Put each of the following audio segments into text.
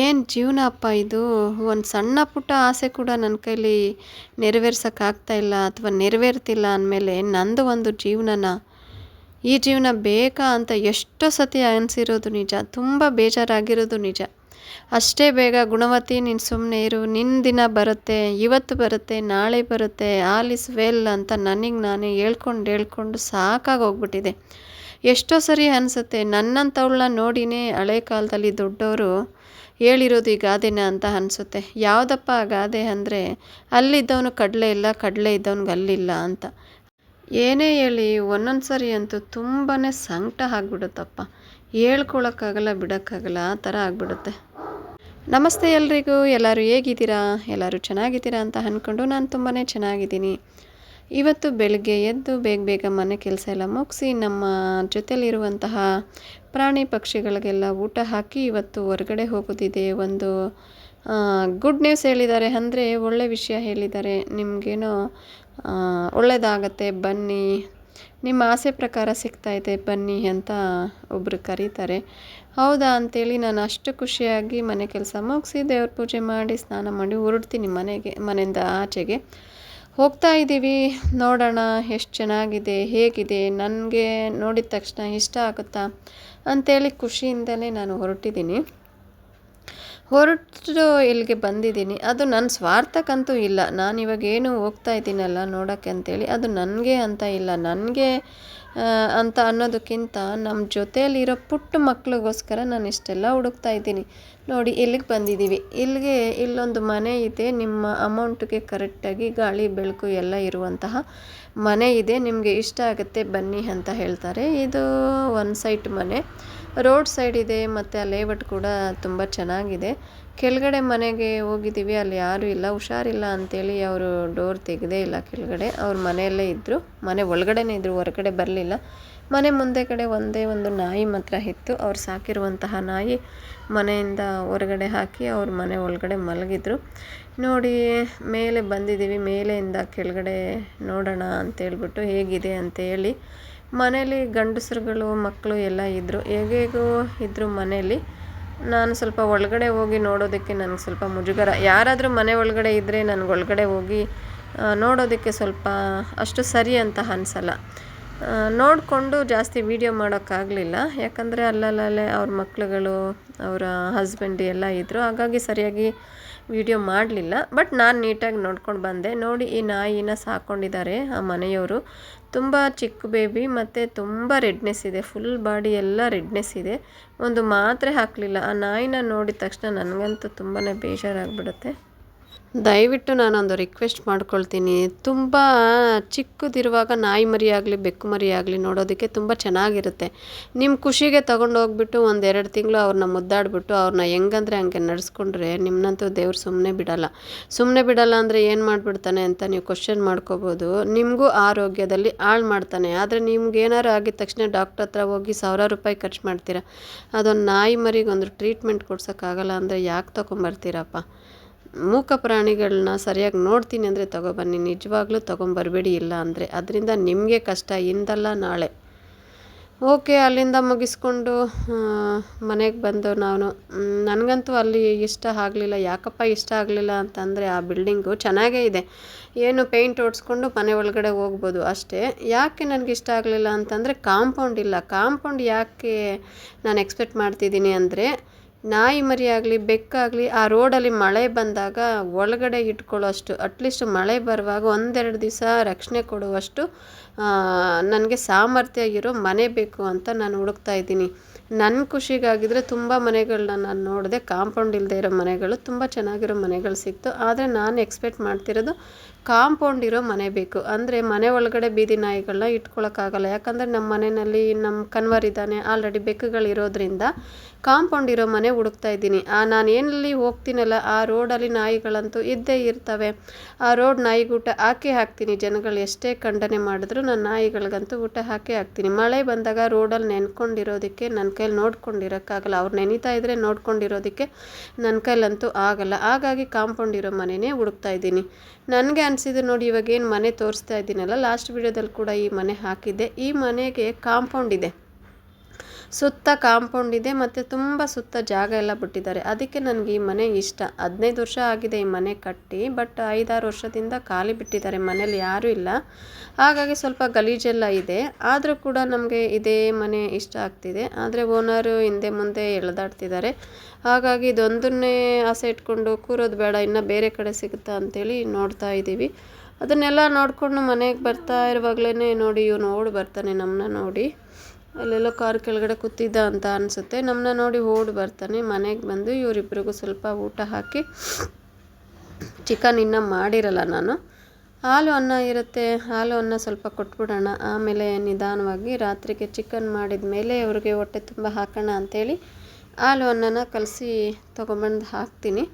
ಏನು ಜೀವನ ಅಪ್ಪ ಇದು! ಒಂದು ಸಣ್ಣ ಪುಟ್ಟ ಆಸೆ ಕೂಡ ನನ್ನ ಕೈಲಿ ನೆರವೇರ್ಸೋಕ್ಕಾಗ್ತಾ ಇಲ್ಲ ಅಥವಾ ನೆರವೇರ್ತಿಲ್ಲ ಅಂದಮೇಲೆ ನಂದು ಒಂದು ಜೀವನನ ಈ ಜೀವನ ಬೇಕಾ ಅಂತ ಎಷ್ಟೋ ಸತಿ ಅನಿಸಿರೋದು ನಿಜ. ತುಂಬ ಬೇಜಾರಾಗಿರೋದು ನಿಜ. ಅಷ್ಟೇ ಬೇಗ ಗುಣವತಿ ನೀನು ಸುಮ್ಮನೆ ಇರು, ನಿನ್ನ ದಿನ ಬರುತ್ತೆ, ಇವತ್ತು ಬರುತ್ತೆ, ನಾಳೆ ಬರುತ್ತೆ, ಆಲ್ ಇಸ್ ವೆಲ್ ಅಂತ ನನಗೆ ನಾನೇ ಹೇಳ್ಕೊಂಡು ಸಾಕಾಗೋಗ್ಬಿಟ್ಟಿದೆ. ಎಷ್ಟೋ ಸರಿ ಅನಿಸುತ್ತೆ ನನ್ನಂಥವಳನ್ನ ನೋಡಿನೇ ಹಳೆ ಕಾಲದಲ್ಲಿ ದೊಡ್ಡವರು ಹೇಳಿರೋದು ಈ ಗಾದೆನ ಅಂತ ಅನಿಸುತ್ತೆ. ಯಾವುದಪ್ಪ ಆ ಗಾದೆ ಅಂದರೆ, ಅಲ್ಲಿದ್ದವನು ಕಡಲೆ ಇಲ್ಲ, ಕಡಲೆ ಇದ್ದವನಿಗೆ ಅಲ್ಲಿಲ್ಲ ಅಂತ. ಏನೇ ಹೇಳಿ ಒಂದೊಂದು ಸರಿ ಅಂತೂ ತುಂಬಾ ಸಂಕಟ ಆಗ್ಬಿಡುತ್ತಪ್ಪ. ಹೇಳ್ಕೊಳಕ್ಕಾಗಲ್ಲ, ಬಿಡೋಕ್ಕಾಗಲ್ಲ, ಆ ಥರ ಆಗ್ಬಿಡುತ್ತೆ. ನಮಸ್ತೆ ಎಲ್ರಿಗೂ. ಎಲ್ಲರೂ ಹೇಗಿದ್ದೀರಾ? ಎಲ್ಲರೂ ಚೆನ್ನಾಗಿದ್ದೀರಾ ಅಂತ ಅಂದ್ಕೊಂಡು ನಾನು ತುಂಬಾ ಚೆನ್ನಾಗಿದ್ದೀನಿ. ಇವತ್ತು ಬೆಳಗ್ಗೆ ಎದ್ದು ಬೇಗ ಮನೆ ಕೆಲಸ ಎಲ್ಲ ಮುಗಿಸಿ ನಮ್ಮ ಜೊತೆಲಿರುವಂತಹ ಪ್ರಾಣಿ ಪಕ್ಷಿಗಳಿಗೆಲ್ಲ ಊಟ ಹಾಕಿ ಇವತ್ತು ಹೊರಗಡೆ ಹೋಗೋದಿದೆ. ಒಂದು ಗುಡ್ ನ್ಯೂಸ್ ಹೇಳಿದ್ದಾರೆ, ಅಂದರೆ ಒಳ್ಳೆ ವಿಷಯ ಹೇಳಿದ್ದಾರೆ. ನಿಮಗೇನೋ ಒಳ್ಳೆಯದಾಗತ್ತೆ ಬನ್ನಿ, ನಿಮ್ಮ ಆಸೆ ಪ್ರಕಾರ ಸಿಗ್ತಾಯಿದೆ ಬನ್ನಿ ಅಂತ ಒಬ್ಬರು ಕರೀತಾರೆ. ಹೌದಾ ಅಂತೇಳಿ ನಾನು ಅಷ್ಟು ಖುಷಿಯಾಗಿ ಮನೆ ಕೆಲಸ ಮುಗಿಸಿ ದೇವ್ರ ಪೂಜೆ ಮಾಡಿ ಸ್ನಾನ ಮಾಡಿ ಹೊರಡ್ತೀನಿ ಮನೆಯಿಂದ ಆಚೆಗೆ. ಹೋಗ್ತಾ ಇದ್ದೀವಿ, ನೋಡೋಣ ಎಷ್ಟು ಚೆನ್ನಾಗಿದೆ, ಹೇಗಿದೆ, ನನಗೆ ನೋಡಿದ ತಕ್ಷಣ ಇಷ್ಟ ಆಗುತ್ತಾ ಅಂಥೇಳಿ ಖುಷಿಯಿಂದಲೇ ನಾನು ಹೊರಟಿದ್ದೀನಿ. ಹೊರಟು ಇಲ್ಲಿಗೆ ಬಂದಿದ್ದೀನಿ. ಅದು ನನ್ನ ಸ್ವಾರ್ಥಕ್ಕಂತೂ ಇಲ್ಲ. ನಾನಿವಾಗ ಏನು ಹೋಗ್ತಾ ಇದ್ದೀನಲ್ಲ ನೋಡೋಕ್ಕೆ ಅಂತೇಳಿ, ಅದು ನನಗೆ ಅಂತ ಇಲ್ಲ. ನನಗೆ ಅಂತ ಅನ್ನೋದಕ್ಕಿಂತ ನಮ್ಮ ಜೊತೆಯಲ್ಲಿರೋ ಪುಟ್ಟ ಮಕ್ಳಿಗೋಸ್ಕರ ನಾನು ಇಷ್ಟೆಲ್ಲ ಹುಡುಕ್ತಾ ಇದ್ದೀನಿ. ನೋಡಿ ಇಲ್ಲಿಗೆ ಬಂದಿದ್ದೀವಿ. ಇಲ್ಲೊಂದು ಮನೆ ಇದೆ, ನಿಮ್ಮ ಅಮೌಂಟ್ಗೆ ಕರೆಕ್ಟಾಗಿ ಗಾಳಿ ಬೆಳಕು ಎಲ್ಲ ಇರುವಂತಹ ಮನೆ ಇದೆ, ನಿಮಗೆ ಇಷ್ಟ ಆಗುತ್ತೆ ಬನ್ನಿ ಅಂತ ಹೇಳ್ತಾರೆ. ಇದು ಒನ್ ಸೈಟ್ ಮನೆ, ರೋಡ್ ಸೈಡ್ ಇದೆ ಮತ್ತು ಆ ಲೇಔಟ್ ಕೂಡ ತುಂಬ ಚೆನ್ನಾಗಿದೆ. ಕೆಳಗಡೆ ಮನೆಗೆ ಹೋಗಿದ್ದೀವಿ, ಅಲ್ಲಿ ಯಾರೂ ಇಲ್ಲ, ಹುಷಾರಿಲ್ಲ ಅಂಥೇಳಿ ಅವರು ಡೋರ್ ತೆಗೆದೇ ಇಲ್ಲ ಕೆಳಗಡೆ. ಅವ್ರ ಮನೆಯಲ್ಲೇ ಇದ್ದರು, ಮನೆ ಒಳಗಡೆನೇ ಇದ್ದರು, ಹೊರಗಡೆ ಬರಲಿಲ್ಲ. ಮನೆ ಮುಂದೆ ಕಡೆ ಒಂದೇ ಒಂದು ನಾಯಿ ಮಾತ್ರ ಇತ್ತು. ಅವ್ರು ಸಾಕಿರುವಂತಹ ನಾಯಿ ಮನೆಯಿಂದ ಹೊರಗಡೆ ಹಾಕಿ ಅವ್ರ ಮನೆ ಒಳಗಡೆ ಮಲಗಿದ್ರು. ನೋಡಿ ಮೇಲೆ ಬಂದಿದ್ದೀವಿ, ಮೇಲೆಯಿಂದ ಕೆಳಗಡೆ ನೋಡೋಣ ಅಂತೇಳ್ಬಿಟ್ಟು ಹೇಗಿದೆ ಅಂತೇಳಿ. ಮನೇಲಿ ಗಂಡಸರುಗಳು ಮಕ್ಕಳು ಎಲ್ಲ ಇದ್ದರು, ಹೇಗೇಗೋ ಇದ್ದರು ಮನೇಲಿ. ನಾನು ಸ್ವಲ್ಪ ಒಳಗಡೆ ಹೋಗಿ ನೋಡೋದಕ್ಕೆ ನನಗೆ ಸ್ವಲ್ಪ ಮುಜುಗರ. ಯಾರಾದರೂ ಮನೆ ಒಳಗಡೆ ಇದ್ದರೆ ನನಗೆ ಒಳಗಡೆ ಹೋಗಿ ನೋಡೋದಕ್ಕೆ ಸ್ವಲ್ಪ ಅಷ್ಟು ಸರಿ ಅಂತ ಅನಿಸಲ್ಲ. ನೋಡಿಕೊಂಡು ಜಾಸ್ತಿ ವೀಡಿಯೋ ಮಾಡೋಕ್ಕಾಗಲಿಲ್ಲ, ಯಾಕಂದರೆ ಅಲ್ಲಲ್ಲೇ ಅವ್ರ ಮಕ್ಳುಗಳು ಅವರ ಹಸ್ಬೆಂಡ್ ಎಲ್ಲ ಇದ್ದರು, ಹಾಗಾಗಿ ಸರಿಯಾಗಿ ವೀಡಿಯೋ ಮಾಡಲಿಲ್ಲ. ಬಟ್ ನಾನು ನೀಟಾಗಿ ನೋಡ್ಕೊಂಡು ಬಂದೆ. ನೋಡಿ ಈ ನಾಯಿನ ಸಾಕೊಂಡಿದ್ದಾರೆ ಆ ಮನೆಯವರು. ತುಂಬ ಚಿಕ್ಕ ಬೇಬಿ ಮತ್ತು ತುಂಬ ರೆಡ್ನೆಸ್ ಇದೆ, ಫುಲ್ ಬಾಡಿ ಎಲ್ಲ ರೆಡ್ನೆಸ್ ಇದೆ. ಒಂದು ಮಾತ್ರೆ ಹಾಕಲಿಲ್ಲ. ಆ ನಾಯಿನ ನೋಡಿದ ತಕ್ಷಣ ನನಗಂತೂ ತುಂಬಾ ಬೇಜಾರಾಗ್ಬಿಡುತ್ತೆ. ದಯವಿಟ್ಟು ನಾನೊಂದು ರಿಕ್ವೆಸ್ಟ್ ಮಾಡ್ಕೊಳ್ತೀನಿ, ತುಂಬ ಚಿಕ್ಕದಿರುವಾಗ ನಾಯಿ ಮರಿ ಆಗಲಿ ಬೆಕ್ಕು ಮರಿ ಆಗಲಿ ನೋಡೋದಕ್ಕೆ ತುಂಬ ಚೆನ್ನಾಗಿರುತ್ತೆ. ನಿಮ್ಮ ಖುಷಿಗೆ ತೊಗೊಂಡೋಗ್ಬಿಟ್ಟು 1-2 ತಿಂಗಳು ಅವ್ರನ್ನ ಮುದ್ದಾಡ್ಬಿಟ್ಟು ಅವ್ರನ್ನ ಹೆಂಗಂದರೆ ಹಂಗೆ ನಡೆಸ್ಕೊಂಡ್ರೆ ನಿಮ್ಮನ್ನಂತೂ ದೇವ್ರು ಸುಮ್ಮನೆ ಬಿಡಲ್ಲ ಅಂದರೆ ಏನು ಮಾಡಿಬಿಡ್ತಾನೆ ಅಂತ ನೀವು ಕ್ವಶನ್ ಮಾಡ್ಕೋಬೋದು. ನಿಮಗೂ ಆರೋಗ್ಯದಲ್ಲಿ ಹಾಳು ಮಾಡ್ತಾನೆ. ಆದರೆ ನಿಮ್ಗೆ ಏನಾರು ಆಗಿದ ತಕ್ಷಣ ಡಾಕ್ಟ್ರ್ ಹತ್ರ ಹೋಗಿ 1000 ರೂಪಾಯಿ ಖರ್ಚು ಮಾಡ್ತೀರಾ. ಅದೊಂದು ನಾಯಿ ಮರಿಗೆ ಒಂದು ಟ್ರೀಟ್ಮೆಂಟ್ ಕೊಡ್ಸೋಕ್ಕಾಗಲ್ಲ ಅಂದರೆ ಯಾಕೆ ತೊಗೊಂಬರ್ತೀರಪ್ಪ? ಮೂಕ ಪ್ರಾಣಿಗಳನ್ನ ಸರಿಯಾಗಿ ನೋಡ್ತೀನಿ ಅಂದರೆ ತೊಗೊಬನ್ನಿ, ನಿಜವಾಗ್ಲೂ ತೊಗೊಂಬರಬೇಡಿ ಇಲ್ಲ ಅಂದರೆ. ಅದರಿಂದ ನಿಮಗೆ ಕಷ್ಟ ಇಂದಲ್ಲ ನಾಳೆ. ಓಕೆ, ಅಲ್ಲಿಂದ ಮುಗಿಸ್ಕೊಂಡು ಮನೆಗೆ ಬಂದು ನಾನು ನನಗಂತೂ ಅಲ್ಲಿ ಇಷ್ಟ ಆಗಲಿಲ್ಲ. ಯಾಕಪ್ಪ ಇಷ್ಟ ಆಗಲಿಲ್ಲ ಅಂತಂದರೆ, ಆ ಬಿಲ್ಡಿಂಗು ಚೆನ್ನಾಗೇ ಇದೆ, ಏನು ಪೇಂಟ್ ಹೊಡ್ಸ್ಕೊಂಡು ಮನೆ ಒಳಗಡೆ ಹೋಗ್ಬೋದು ಅಷ್ಟೇ. ಯಾಕೆ ನನಗೆ ಇಷ್ಟ ಆಗಲಿಲ್ಲ ಅಂತಂದರೆ ಕಾಂಪೌಂಡ್ ಇಲ್ಲ. ಕಾಂಪೌಂಡ್ ಯಾಕೆ ನಾನು ಎಕ್ಸ್ಪೆಕ್ಟ್ ಮಾಡ್ತಿದ್ದೀನಿ ಅಂದರೆ, ನಾಯಿ ಮರಿ ಆಗಲಿ ಬೆಕ್ಕಾಗಲಿ ಆ ರೋಡಲ್ಲಿ ಮಳೆ ಬಂದಾಗ ಒಳಗಡೆ ಇಟ್ಕೊಳ್ಳೋಷ್ಟು, ಅಟ್ಲೀಸ್ಟ್ ಮಳೆ ಬರುವಾಗ 1-2 ದಿವಸ ರಕ್ಷಣೆ ಕೊಡುವಷ್ಟು ನನಗೆ ಸಾಮರ್ಥ್ಯ ಇರೋ ಮನೆ ಬೇಕು ಅಂತ ನಾನು ಹುಡುಕ್ತಾ ಇದ್ದೀನಿ. ನನ್ನ ಖುಷಿಗಾಗಿದ್ದರೆ ತುಂಬ ಮನೆಗಳನ್ನ ನಾನು ನೋಡಿದೆ, ಕಾಂಪೌಂಡ್ ಇಲ್ಲದೆ ಇರೋ ಮನೆಗಳು, ತುಂಬ ಚೆನ್ನಾಗಿರೋ ಮನೆಗಳು ಸಿಕ್ತು. ಆದರೆ ನಾನು ಎಕ್ಸ್ಪೆಕ್ಟ್ ಮಾಡ್ತಿರೋದು ಕಾಂಪೌಂಡ್ ಇರೋ ಮನೆ ಬೇಕು. ಅಂದರೆ ಮನೆ ಒಳಗಡೆ ಬೀದಿ ನಾಯಿಗಳನ್ನ ಇಟ್ಕೊಳಕ್ಕಾಗಲ್ಲ, ಯಾಕಂದರೆ ನಮ್ಮ ಮನೆಯಲ್ಲಿ ನಮ್ಮ ಕನ್ವರ್ ಇದ್ದಾನೆ, ಆಲ್ರೆಡಿ ಬೆಕ್ಕುಗಳಿರೋದ್ರಿಂದ ಕಾಂಪೌಂಡ್ ಇರೋ ಮನೆ ಹುಡುಕ್ತಾ ಇದ್ದೀನಿ. ನಾನು ಏನಲ್ಲಿ ಹೋಗ್ತೀನಲ್ಲ ಆ ರೋಡಲ್ಲಿ ನಾಯಿಗಳಂತೂ ಇದ್ದೇ ಇರ್ತವೆ. ಆ ರೋಡ್ ನಾಯಿಗೆ ಊಟ ಹಾಕ್ತೀನಿ. ಜನಗಳು ಎಷ್ಟೇ ಖಂಡನೆ ಮಾಡಿದ್ರು ನಾನು ನಾಯಿಗಳಿಗಂತೂ ಊಟ ಹಾಕ್ತೀನಿ. ಮಳೆ ಬಂದಾಗ ರೋಡಲ್ಲಿ ನೆನ್ಕೊಂಡಿರೋದಕ್ಕೆ ನನ್ನ ಕೈಲಿ ನೋಡ್ಕೊಂಡಿರೋಕ್ಕಾಗಲ್ಲ. ಅವ್ರು ನೆನೀತಾ ಇದ್ದರೆ ನೋಡ್ಕೊಂಡಿರೋದಕ್ಕೆ ನನ್ನ ಕೈಲಂತೂ ಆಗಲ್ಲ. ಹಾಗಾಗಿ ಕಾಂಪೌಂಡ್ ಇರೋ ಮನೆಯೇ ಹುಡುಕ್ತಾ ಇದ್ದೀನಿ. ನನಗೆ ಅನಿಸಿದ್ದು ನೋಡಿ, ಇವಾಗೇನು ಮನೆ ತೋರಿಸ್ತಾ ಇದ್ದೀನಲ್ಲ, ಲಾಸ್ಟ್ ವಿಡಿಯೋದಲ್ಲಿ ಕೂಡ ಈ ಮನೆ ಹಾಕಿದ್ದೆ. ಈ ಮನೆಗೆ ಕಾಂಪೌಂಡ್ ಇದೆ. ಸುತ್ತ ಕಾಂಪೌಂಡ್ ಇದೆ ಮತ್ತು ತುಂಬ ಸುತ್ತ ಜಾಗ ಎಲ್ಲ ಬಿಟ್ಟಿದ್ದಾರೆ. ಅದಕ್ಕೆ ನನಗೆ ಈ ಮನೆ ಇಷ್ಟ. 15 ವರ್ಷ ಆಗಿದೆ ಈ ಮನೆ ಕಟ್ಟಿ, ಬಟ್ 5-6 ವರ್ಷದಿಂದ ಖಾಲಿ ಬಿಟ್ಟಿದ್ದಾರೆ, ಮನೇಲಿ ಯಾರೂ ಇಲ್ಲ. ಹಾಗಾಗಿ ಸ್ವಲ್ಪ ಗಲೀಜೆಲ್ಲ ಇದೆ. ಆದರೂ ಕೂಡ ನಮಗೆ ಇದೇ ಮನೆ ಇಷ್ಟ ಆಗ್ತಿದೆ. ಆದರೆ ಓನರು ಹಿಂದೆ ಮುಂದೆ ಎಳೆದಾಡ್ತಿದ್ದಾರೆ. ಹಾಗಾಗಿ ಇದೊಂದನ್ನೇ ಆಸೆ ಇಟ್ಕೊಂಡು ಕೂರೋದು ಬೇಡ, ಇನ್ನು ಬೇರೆ ಕಡೆ ಸಿಗುತ್ತಾ ಅಂತೇಳಿ ನೋಡ್ತಾ ಇದ್ದೀವಿ. ಅದನ್ನೆಲ್ಲ ನೋಡಿಕೊಂಡು ಮನೆಗೆ ಬರ್ತಾ ಇರುವಾಗಲೇ ನೋಡಿ ಇವನು ಓಡಿ ಬರ್ತಾನೆ. ನಮ್ಮನ್ನ ನೋಡಿ ಅಲ್ಲೆಲ್ಲೋ ಕಾರ್ ಕೆಳಗಡೆ ಕೂತಿದ್ದ ಅಂತ ಅನಿಸುತ್ತೆ. ನಮ್ಮನ್ನ ನೋಡಿ ಓಡಿ ಬರ್ತಾನೆ. ಮನೆಗೆ ಬಂದು ಇವರಿಬ್ಬರಿಗೂ ಸ್ವಲ್ಪ ಊಟ ಹಾಕಿ, ಚಿಕನ್ ಇನ್ನೂ ಮಾಡಿರಲ್ಲ ನಾನು, ಹಾಲು ಅನ್ನ ಇರುತ್ತೆ, ಹಾಲು ಅನ್ನ ಸ್ವಲ್ಪ ಕೊಟ್ಬಿಡೋಣ, ಆಮೇಲೆ ನಿಧಾನವಾಗಿ ರಾತ್ರಿಗೆ ಚಿಕನ್ ಮಾಡಿದ ಮೇಲೆ ಅವ್ರಿಗೆ ಹೊಟ್ಟೆ ತುಂಬ ಹಾಕೋಣ ಅಂಥೇಳಿ ಹಾಲು ಅನ್ನನ ಕಲಸಿ ತೊಗೊಂಬಂದು ಹಾಕ್ತೀನಿ.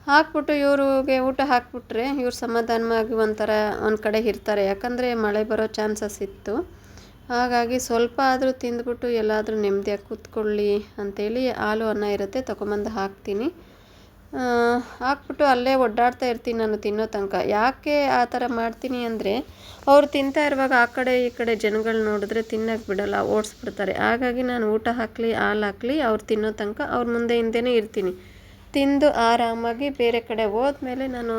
ಹಾಕ್ಬಿಟ್ಟು ಇವ್ರಿಗೆ ಊಟ ಹಾಕ್ಬಿಟ್ರೆ ಇವ್ರು ಸಮಾಧಾನವಾಗಿ ಒಂಥರ ಒಂದು ಕಡೆ ಇರ್ತಾರೆ. ಯಾಕಂದರೆ ಮಳೆ ಬರೋ ಚಾನ್ಸಸ್ ಇತ್ತು. ಹಾಗಾಗಿ ಸ್ವಲ್ಪ ಆದರೂ ತಿಂದ್ಬಿಟ್ಟು ಎಲ್ಲಾದರೂ ನೆಮ್ಮದಿಯಾಗಿ ಕೂತ್ಕೊಳ್ಳಿ ಅಂಥೇಳಿ ಹಾಲು ಅನ್ನ ಇರುತ್ತೆ ತೊಗೊಂಬಂದು ಹಾಕ್ತೀನಿ. ಹಾಕ್ಬಿಟ್ಟು ಅಲ್ಲೇ ಒಡ್ಡಾಡ್ತಾ ಇರ್ತೀನಿ ನಾನು ತಿನ್ನೋ ತನಕ. ಯಾಕೆ ಆ ಥರ ಮಾಡ್ತೀನಿ ಅಂದರೆ, ಅವ್ರು ತಿಂತಾ ಇರುವಾಗ ಆ ಕಡೆ ಈ ಕಡೆ ಜನಗಳು ನೋಡಿದ್ರೆ ತಿನ್ನೋಕ್ಕೆ ಬಿಡಲ್ಲ, ಓಡಿಸ್ಬಿಡ್ತಾರೆ. ಹಾಗಾಗಿ ನಾನು ಊಟ ಹಾಕಲಿ ಹಾಲು ಹಾಕಲಿ ಅವ್ರು ತಿನ್ನೋ ತನಕ ಅವ್ರ ಮುಂದೆ ಹಿಂದೆನೇ ಇರ್ತೀನಿ. ತಿಂದು ಆರಾಮಾಗಿ ಬೇರೆ ಕಡೆ ಹೋದ್ಮೇಲೆ ನಾನು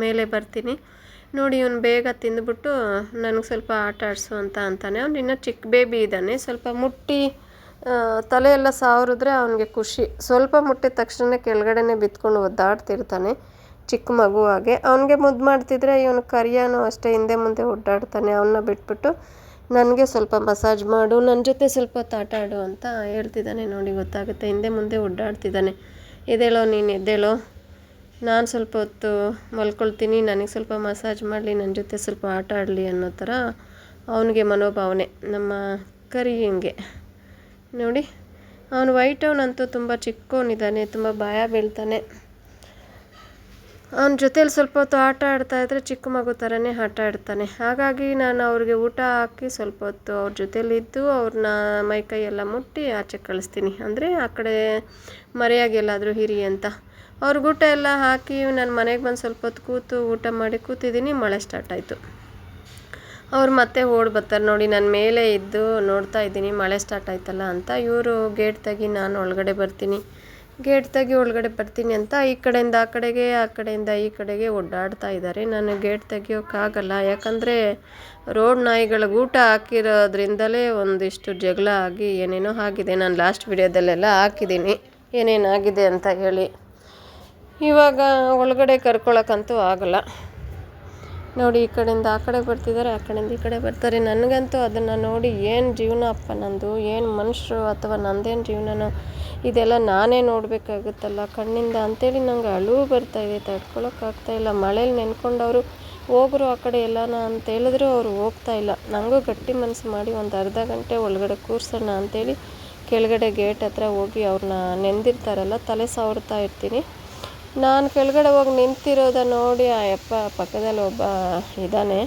ಮೇಲೆ ಬರ್ತೀನಿ. ನೋಡಿ ಇವನು ಬೇಗ ತಿಂದುಬಿಟ್ಟು ನನಗೆ ಸ್ವಲ್ಪ ಆಟ ಆಡಿಸು ಅಂತ ಅಂತಾನೆ. ಅವ್ನು ಇನ್ನೂ ಚಿಕ್ಕ ಬೇಬಿ ಇದ್ದಾನೆ. ಸ್ವಲ್ಪ ಮುಟ್ಟಿ ತಲೆಯೆಲ್ಲ ಸಾವರಿದ್ರೆ ಅವನಿಗೆ ಖುಷಿ. ಸ್ವಲ್ಪ ಮುಟ್ಟಿದ ತಕ್ಷಣ ಕೆಳಗಡೆನೇ ಬಿತ್ಕೊಂಡು ಒದ್ದಾಡ್ತಿರ್ತಾನೆ, ಚಿಕ್ಕ ಮಗು ಹಾಗೆ. ಅವನಿಗೆ ಮುದ್ದು ಮಾಡ್ತಿದ್ರೆ ಇವನು ಕರಿಯಾನು ಅಷ್ಟೇ ಹಿಂದೆ ಮುಂದೆ ಓಡಾಡ್ತಾನೆ. ಅವನ್ನ ಬಿಟ್ಬಿಟ್ಟು ನನಗೆ ಸ್ವಲ್ಪ ಮಸಾಜ್ ಮಾಡು, ನನ್ನ ಜೊತೆ ಸ್ವಲ್ಪ ಆಟ ಆಡು ಅಂತ ಹೇಳ್ತಿದ್ದಾನೆ. ನೋಡಿ ಗೊತ್ತಾಗುತ್ತೆ, ಹಿಂದೆ ಮುಂದೆ ಓಡಾಡ್ತಿದ್ದಾನೆ. ಎದ್ದೇಳೋ ನೀನು ಎದ್ದೇಳೋ, ನಾನು ಸ್ವಲ್ಪ ಹೊತ್ತು ಮಲ್ಕೊಳ್ತೀನಿ, ನನಗೆ ಸ್ವಲ್ಪ ಮಸಾಜ್ ಮಾಡಲಿ, ನನ್ನ ಜೊತೆ ಸ್ವಲ್ಪ ಆಟ ಆಡಲಿ ಅನ್ನೋ ಥರ ಅವನಿಗೆ ಮನೋಭಾವನೆ. ನಮ್ಮ ಕರಿಯಂಗೆ ನೋಡಿ, ಅವನು ವೈಟ್ ಅವನಂತೂ ತುಂಬ ಚಿಕ್ಕವನಿದ್ದಾನೆ, ತುಂಬ ಭಯ ಬೀಳ್ತಾನೆ. ಅವನ ಜೊತೇಲಿ ಸ್ವಲ್ಪ ಹೊತ್ತು ಆಟ ಆಡ್ತಾಯಿದ್ರೆ ಚಿಕ್ಕ ಮಗು ಥರನೇ ಆಟ ಆಡ್ತಾನೆ. ಹಾಗಾಗಿ ನಾನು ಅವ್ರಿಗೆ ಊಟ ಹಾಕಿ ಸ್ವಲ್ಪ ಹೊತ್ತು ಅವ್ರ ಜೊತೇಲಿದ್ದು ಅವ್ರನ್ನ ಮೈಕೈ ಎಲ್ಲ ಮುಟ್ಟಿ ಆಚೆ ಕಳಿಸ್ತೀನಿ. ಅಂದರೆ ಆ ಕಡೆ ಮರೆಯಾಗಿ ಎಲ್ಲಾದರೂ ಹಿರಿ ಅಂತ. ಅವ್ರಿಗೆ ಊಟ ಎಲ್ಲ ಹಾಕಿ ನಾನು ಮನೆಗೆ ಬಂದು ಸ್ವಲ್ಪ ಹೊತ್ತು ಕೂತು ಊಟ ಮಾಡಿ ಕೂತಿದ್ದೀನಿ. ಮಳೆ ಸ್ಟಾರ್ಟ್ ಆಯಿತು. ಅವ್ರು ಮತ್ತೆ ಓಡಿ ಬರ್ತಾರೆ. ನೋಡಿ ನಾನು ಮೇಲೆ ಇದ್ದು ನೋಡ್ತಾ ಇದ್ದೀನಿ ಮಳೆ ಸ್ಟಾರ್ಟ್ ಆಯ್ತಲ್ಲ ಅಂತ. ಇವರು ಗೇಟ್ ತೆಗಿ, ನಾನು ಒಳಗಡೆ ಬರ್ತೀನಿ, ಗೇಟ್ ತೆಗಿ ಒಳಗಡೆ ಬರ್ತೀನಿ ಅಂತ ಈ ಕಡೆಯಿಂದ ಆ ಕಡೆಗೆ, ಆ ಕಡೆಯಿಂದ ಈ ಕಡೆಗೆ ಓಡಾಡ್ತಾ ಇದ್ದಾರೆ. ನಾನು ಗೇಟ್ ತೆಗಿಯೋಕ್ಕಾಗಲ್ಲ, ಯಾಕಂದರೆ ರೋಡ್ ನಾಯಿಗಳಿಗೆ ಊಟ ಹಾಕಿರೋದ್ರಿಂದಲೇ ಒಂದಿಷ್ಟು ಜಗಳ ಆಗಿ ಏನೇನೋ ಆಗಿದೆ. ನಾನು ಲಾಸ್ಟ್ ವಿಡಿಯೋದಲ್ಲೆಲ್ಲ ಹಾಕಿದ್ದೀನಿ ಏನೇನಾಗಿದೆ ಅಂತ ಹೇಳಿ. ಇವಾಗ ಒಳಗಡೆ ಕರ್ಕೊಳಕ್ಕಂತೂ ಆಗಲ್ಲ. ನೋಡಿ ಈ ಕಡೆಯಿಂದ ಆ ಕಡೆ ಬರ್ತಿದ್ದಾರೆ, ಆ ಕಡೆಯಿಂದ ಈ ಕಡೆ ಬರ್ತಾರೆ. ನನಗಂತೂ ಅದನ್ನು ನೋಡಿ ಏನು ಜೀವನ ಅಪ್ಪ ನಂದು, ಏನು ಮನುಷ್ಯರು ಅಥವಾ ನಂದೇನು ಜೀವನನೋ, ಇದೆಲ್ಲ ನಾನೇ ನೋಡಬೇಕಾಗುತ್ತಲ್ಲ ಕಣ್ಣಿಂದ ಅಂಥೇಳಿ ನಂಗೆ ಅಳು ಬರ್ತಾಯಿದೆ, ತಡ್ಕೊಳಕ್ಕಾಗ್ತಾಯಿಲ್ಲ. ಮಳೇಲಿ ನೆನ್ಕೊಂಡವರು ಹೋಗ್ರು ಆ ಕಡೆ ಎಲ್ಲಾನ ಅಂತ ಹೇಳಿದ್ರು ಅವ್ರು ಹೋಗ್ತಾಯಿಲ್ಲ. ನನಗೂ ಗಟ್ಟಿ ಮನಸ್ಸು ಮಾಡಿ ಒಂದು ಅರ್ಧ ಗಂಟೆ ಒಳಗಡೆ ಕೂರ್ಸೋಣ ಅಂಥೇಳಿ ಕೆಳಗಡೆ ಗೇಟ್ ಹತ್ರ ಹೋಗಿ ಅವ್ರನ್ನ ನೆಂದಿರ್ತಾರಲ್ಲ ತಲೆ ಸಾವ್ರ್ತಾ ಇರ್ತೀನಿ. ನಾನು ಕೆಳಗಡೆ ಹೋಗಿ ನಿಂತಿರೋದ ನೋಡಿ ಆ ಯಪ್ಪ ಪಕ್ಕದಲ್ಲಿ ಒಬ್ಬ ಇದ್ದಾನೆ,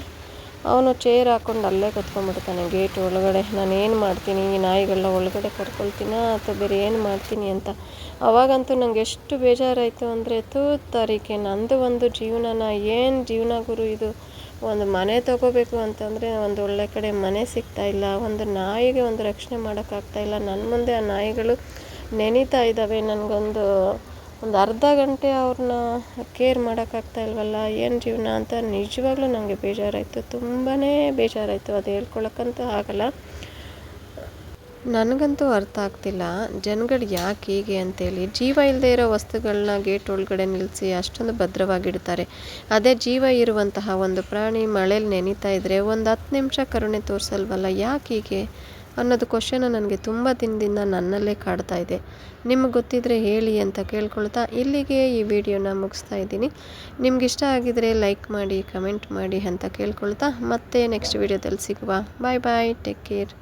ಅವನು ಚೇರ್ ಹಾಕ್ಕೊಂಡು ಅಲ್ಲೇ ಕೂತ್ಕೊಂಡ್ಬಿಡ್ತಾನೆ ಗೇಟ್ ಒಳಗಡೆ. ನಾನು ಏನು ಮಾಡ್ತೀನಿ, ಈ ನಾಯಿಗಳನ್ನ ಒಳಗಡೆ ಕರ್ಕೊಳ್ತೀನಾ ಅಥವಾ ಬೇರೆ ಏನು ಮಾಡ್ತೀನಿ ಅಂತ. ಅವಾಗಂತೂ ನಂಗೆ ಎಷ್ಟು ಬೇಜಾರಾಯಿತು ಅಂದರೆ, ತಾರೀಕೆ ನಂದು ಒಂದು ಜೀವನನ, ಏನು ಜೀವನ ಗುರು ಇದು. ಒಂದು ಮನೆ ತೊಗೋಬೇಕು ಅಂತಂದರೆ ಒಂದು ಒಳ್ಳೆ ಕಡೆ ಮನೆ ಸಿಗ್ತಾಯಿಲ್ಲ, ಒಂದು ನಾಯಿಗೆ ಒಂದು ರಕ್ಷಣೆ ಮಾಡೋಕ್ಕಾಗ್ತಾಯಿಲ್ಲ. ನನ್ನ ಮುಂದೆ ಆ ನಾಯಿಗಳು ನೆನೀತಾ ಇದ್ದಾವೆ. ನನಗೊಂದು ಅರ್ಧ ಗಂಟೆ ಅವ್ರನ್ನ ಕೇರ್ ಮಾಡೋಕ್ಕಾಗ್ತಾ ಇಲ್ವಲ್ಲ, ಏನು ಜೀವನ ಅಂತ ನಿಜವಾಗ್ಲೂ ನನಗೆ ಬೇಜಾರಾಯಿತು, ತುಂಬಾ ಬೇಜಾರಾಯಿತು. ಅದು ಹೇಳ್ಕೊಳಕ್ಕಂತೂ ಆಗಲ್ಲ. ನನಗಂತೂ ಅರ್ಥ ಆಗ್ತಿಲ್ಲ ಜನಗಳು ಯಾಕೆ ಹೀಗೆ ಅಂತೇಳಿ. ಜೀವ ಇಲ್ಲದೆ ಇರೋ ವಸ್ತುಗಳನ್ನ ಗೇಟ್ ಒಳಗಡೆ ನಿಲ್ಲಿಸಿ ಅಷ್ಟೊಂದು ಭದ್ರವಾಗಿಡ್ತಾರೆ. ಅದೇ ಜೀವ ಇರುವಂತಹ ಒಂದು ಪ್ರಾಣಿ ಮಳೇಲಿ ನೆನೀತಾ ಇದ್ದರೆ ಒಂದು 10 ನಿಮಿಷ ಕರುಣೆ ತೋರಿಸಲ್ವಲ್ಲ, ಯಾಕೆ ಹೀಗೆ ಅನ್ನೋದು ಕ್ವಶನ್ ನನಗೆ ತುಂಬ ದಿನದಿಂದ ನನ್ನಲ್ಲೇ ಕಾಡ್ತಾ ಇದೆ. ನಿಮಗೆ ಗೊತ್ತಿದ್ದರೆ ಹೇಳಿ ಅಂತ ಕೇಳ್ಕೊಳ್ತಾ ಇಲ್ಲಿಗೆ ಈ ವಿಡಿಯೋನ ಮುಗಿಸ್ತಾ ಇದ್ದೀನಿ. ನಿಮ್ಗೆ ಇಷ್ಟ ಆಗಿದರೆ ಲೈಕ್ ಮಾಡಿ, ಕಮೆಂಟ್ ಮಾಡಿ ಅಂತ ಕೇಳ್ಕೊಳ್ತಾ ಮತ್ತೆ ನೆಕ್ಸ್ಟ್ ವಿಡಿಯೋದಲ್ಲಿ ಸಿಗುವ. ಬಾಯ್ ಬಾಯ್, ಟೇಕ್ ಕೇರ್.